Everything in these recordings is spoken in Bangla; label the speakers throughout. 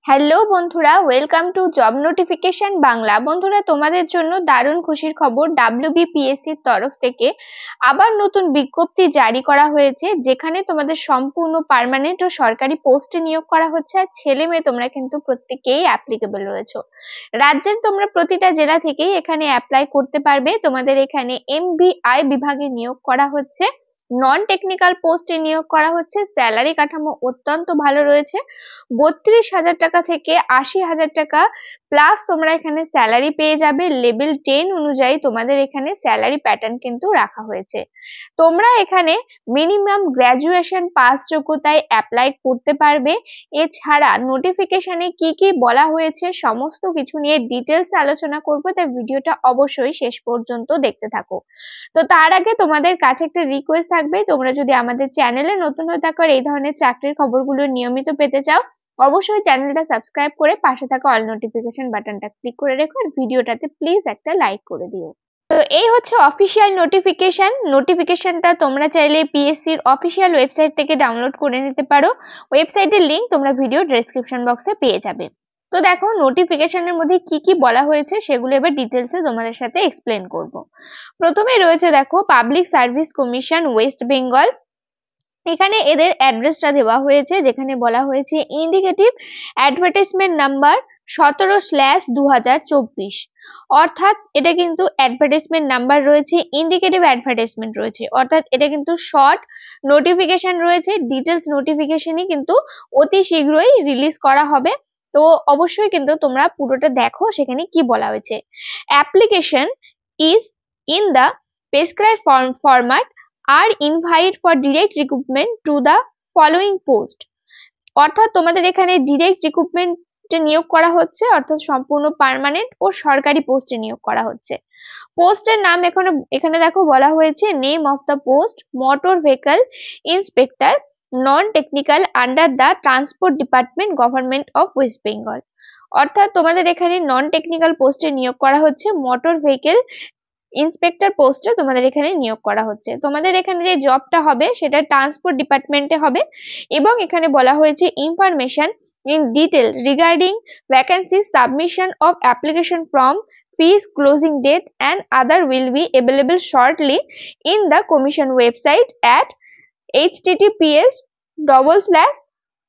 Speaker 1: হ্যালো বন্ধুরা, welcome to job notification Bangla. বন্ধুরা, তোমাদের জন্য দারুণ খুশির খবর, ডাব্লিউবিপিএসসির তরফ থেকে আবার নতুন বিজ্ঞপ্তি জারি করা হয়েছে, যেখানে তোমাদের সম্পূর্ণ পার্মানেন্ট ও সরকারি পোস্টে নিয়োগ করা হচ্ছে। আর ছেলে মেয়ে তোমরা কিন্তু প্রত্যেকেই অ্যাপ্লিকেবল রয়েছো। রাজ্যের তোমরা প্রতিটা জেলা থেকেই এখানে অ্যাপ্লাই করতে পারবে। তোমাদের এখানে এমবিআই বিভাগে নিয়োগ করা হচ্ছে, নন টেকনিক্যাল পোস্টে নিয়োগ করা হচ্ছে। স্যালারি কাঠামো অত্যন্ত ভালো রয়েছে, 32,000 টাকা থেকে 80,000 টাকা প্লাস তোমরা এখানে স্যালারি পেয়ে যাবে। লেভেল 10 অনুযায়ী তোমাদের এখানে স্যালারি প্যাটার্ন কিন্তু রাখা হয়েছে। তোমরা এখানে মিনিমাম গ্র্যাজুয়েশন পাস যোগ্যতায় অ্যাপ্লাই করতে পারবে। এছাড়া নোটিফিকেশনে কি কি বলা হয়েছে সমস্ত কিছু নিয়ে ডিটেলস আলোচনা করব, তাই ভিডিওটা অবশ্যই শেষ পর্যন্ত দেখতে থাকো। তো তার আগে তোমাদের কাছে একটা রিকোয়েস্ট থাকবে, তোমরা যদি আমাদের চ্যানেলে নতুন হয়ে থাকো আর এই ধরনের চাকরির খবরগুলো নিয়মিত পেতে চাও, অবশ্যই চ্যানেলটা সাবস্ক্রাইব করে পাশে থাকা অল নোটিফিকেশন বাটনটা ক্লিক করে রেখো আর ভিডিওটাতে প্লিজ একটা লাইক করে দিও। তো এই হচ্ছে অফিসিয়াল নোটিফিকেশনটা তোমরা চাইলে পিএসসির অফিসিয়াল ওয়েবসাইট থেকে ডাউনলোড করে নিতে পারো। ওয়েবসাইটের লিংক তোমরা ভিডিও ডেসক্রিপশন বক্সে পেয়ে যাবে। তো দেখো নোটিফিকেশনের মধ্যে কি কি বলা হয়েছে সেগুলো এবার ডিটেলসে তোমাদের সাথে এক্সপ্লেন করব। প্রথমে রয়েছে দেখো public service commission West Bengal. এখানে এদের অ্যাড্রেসটা দেওয়া হয়েছে, যেখানে বলা হয়েছে ইন্ডিকেটিভ অ্যাডভার্টাইজমেন্ট নাম্বার 17/2024। অর্থাৎ এটা কিন্তু অ্যাডভার্টাইজমেন্ট নাম্বার রয়েছে, ইন্ডিকেটিভ অ্যাডভার্টাইজমেন্ট রয়েছে, অর্থাৎ এটা কিন্তু শর্ট নোটিফিকেশন রয়েছে। ডিটেলস নোটিফিকেশনই কিন্তু অতি শীঘ্রই রিলিজ করা হবে। তো অবশ্যই কিন্তু তোমরা পুরোটা দেখো সেখানে কি বলা হয়েছে। Application is in the prescribe format are invite for direct recruitment to the following post। অর্থাৎ তোমাদের এখানে ডিরেক্ট রিক্রুটমেন্টে নিয়োগ করা হচ্ছে, অর্থাৎ সম্পূর্ণ পার্মানেন্ট ও সরকারি পোস্টে নিয়োগ করা হচ্ছে। পোস্টের নাম এখানে দেখো বলা হয়েছে name of the post motor vehicle inspector non technical under the transport department government of West Bengal. অর্থাৎ তোমাদের এখানে নন টেকনিক্যাল পোস্টে নিয়োগ করা হচ্ছে, মোটর ভেহিকল ইন্সপেক্টর পোস্টে তোমাদের এখানে নিয়োগ করা হচ্ছে। তোমাদের এখানে যে জবটা হবে সেটা ট্রান্সপোর্ট ডিপার্টমেন্টে হবে। এবং এখানে বলা হয়েছে information in detail regarding vacancy submission of application form fees closing date and other will be available shortly in the commission website at https://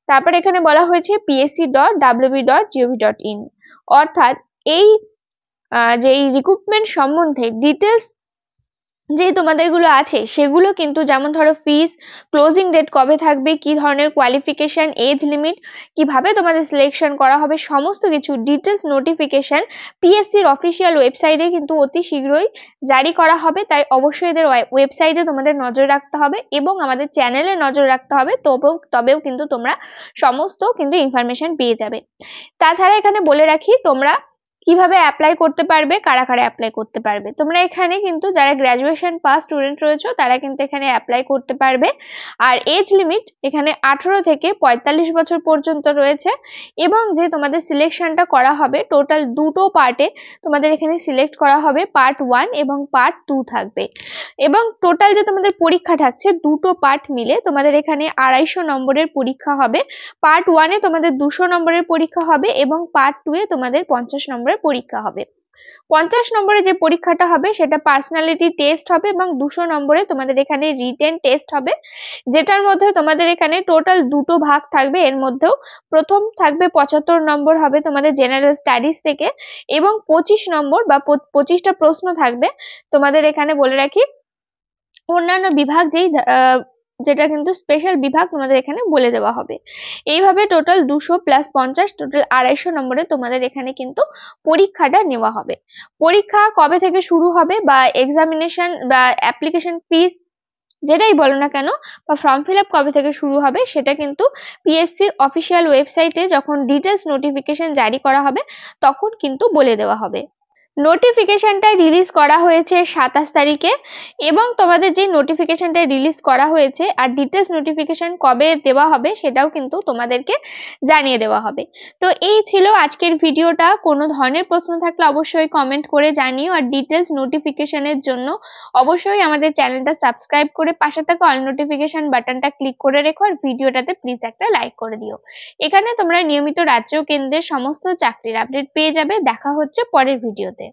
Speaker 1: তারপর এখানে বলা হয়েছে psc.wb.gov.in। অর্থাৎ এই যে রিক্রুটমেন্ট সম্বন্ধে ডিটেলস যে তোমাদের গুলো আছে সেগুলো কিন্তু, যেমন ধরো ফিস, ক্লোজিং ডেট কবে থাকবে, কি ধরনের কোয়ালিফিকেশন, এজ লিমিট, কিভাবে তোমাদের সিলেকশন করা হবে, সমস্ত কিছু ডিটেলস নোটিফিকেশন পিএসসির অফিসিয়াল ওয়েবসাইটে কিন্তু অতি শীঘ্রই জারি করা হবে। তাই অবশ্যই এদের ওয়েবসাইটে তোমাদের নজর রাখতে হবে এবং আমাদের চ্যানেলে নজর রাখতে হবে, তবেও কিন্তু তোমরা সমস্ত কিন্তু ইনফরমেশন পেয়ে যাবে। তাছাড়া এখানে বলে রাখি তোমরা কিভাবে অ্যাপ্লাই করতে পারবে, কারা কারা অ্যাপ্লাই করতে পারবে। তোমরা এখানে কিন্তু যারা গ্র্যাজুয়েশন পাস স্টুডেন্ট রয়েছে তারা কিন্তু এখানে অ্যাপ্লাই করতে পারবে। আর এজ লিমিট এখানে 18 থেকে 45 বছর পর্যন্ত রয়েছে। এবং যে তোমাদের সিলেকশনটা করা হবে টোটাল দুটো পার্টে তোমাদের এখানে সিলেক্ট করা হবে, পার্ট 1 এবং পার্ট 2 থাকবে। এবং টোটাল যে তোমাদের পরীক্ষা থাকছে দুটো পার্ট মিলে তোমাদের এখানে 250 নম্বরের পরীক্ষা হবে। পার্ট 1 এ তোমাদের 200 নম্বরের পরীক্ষা হবে এবং পার্ট 2 এ তোমাদের 50 নম্বরের পরীক্ষা হবে। 50 নম্বরে যে পরীক্ষাটা হবে সেটা পার্সোনালিটি টেস্ট হবে এবং 200 নম্বরে তোমাদের এখানে রিটেন টেস্ট হবে, যেটার মধ্যে তোমাদের এখানে টোটাল দুটো ভাগ থাকবে। এর মধ্যেও প্রথম থাকবে 75 নম্বর হবে তোমাদের জেনারেল স্টাডিজ থেকে এবং 25 নম্বর বা 25টা প্রশ্ন থাকবে তোমাদের এখানে বলে রাখি অন্যান্য বিভাগ যেটা কিন্তু স্পেশাল বিভাগ তোমাদের এখানে বলে দেওয়া হবে। এইভাবে টোটাল 200 + 50 টোটাল 250 নম্বরে তোমাদের এখানে কিন্তু পরীক্ষাটা নেওয়া হবে। পরীক্ষা কবে থেকে শুরু হবে বা এক্সামিনেশন বা অ্যাপ্লিকেশন ফিস যেটাই বলো না কেন বা ফর্ম ফিল আপ কবে থেকে শুরু হবে সেটা কিন্তু পিএসসির অফিসিয়াল ওয়েবসাইটে যখন ডিটেলস নোটিফিকেশন জারি করা হবে তখন কিন্তু বলে দেওয়া হবে। নোটিফিকেশনটা রিলিজ করা হয়েছে 27 তারিখে এবং তোমাদের যে নোটিফিকেশনটা রিলিজ করা হয়েছে আর ডিটেলস নোটিফিকেশন কবে দেওয়া হবে সেটাও কিন্তু তোমাদেরকে জানিয়ে দেওয়া হবে। তো এই ছিল আজকের ভিডিওটা। কোনো ধরনের প্রশ্ন থাকলে অবশ্যই কমেন্ট করে জানিও, আর ডিটেলস নোটিফিকেশনের জন্য অবশ্যই আমাদের চ্যানেলটা সাবস্ক্রাইব করে পাশে থাকা অল নোটিফিকেশন বাটনটা ক্লিক করে রেখো, আর ভিডিওটাতে প্লিজ একটা লাইক করে দিও। এখানে তোমরা নিয়মিত রাজ্য কেন্দ্রের সমস্ত চাকরির আপডেট পেয়ে যাবে। দেখা হচ্ছে পরের ভিডিওতে।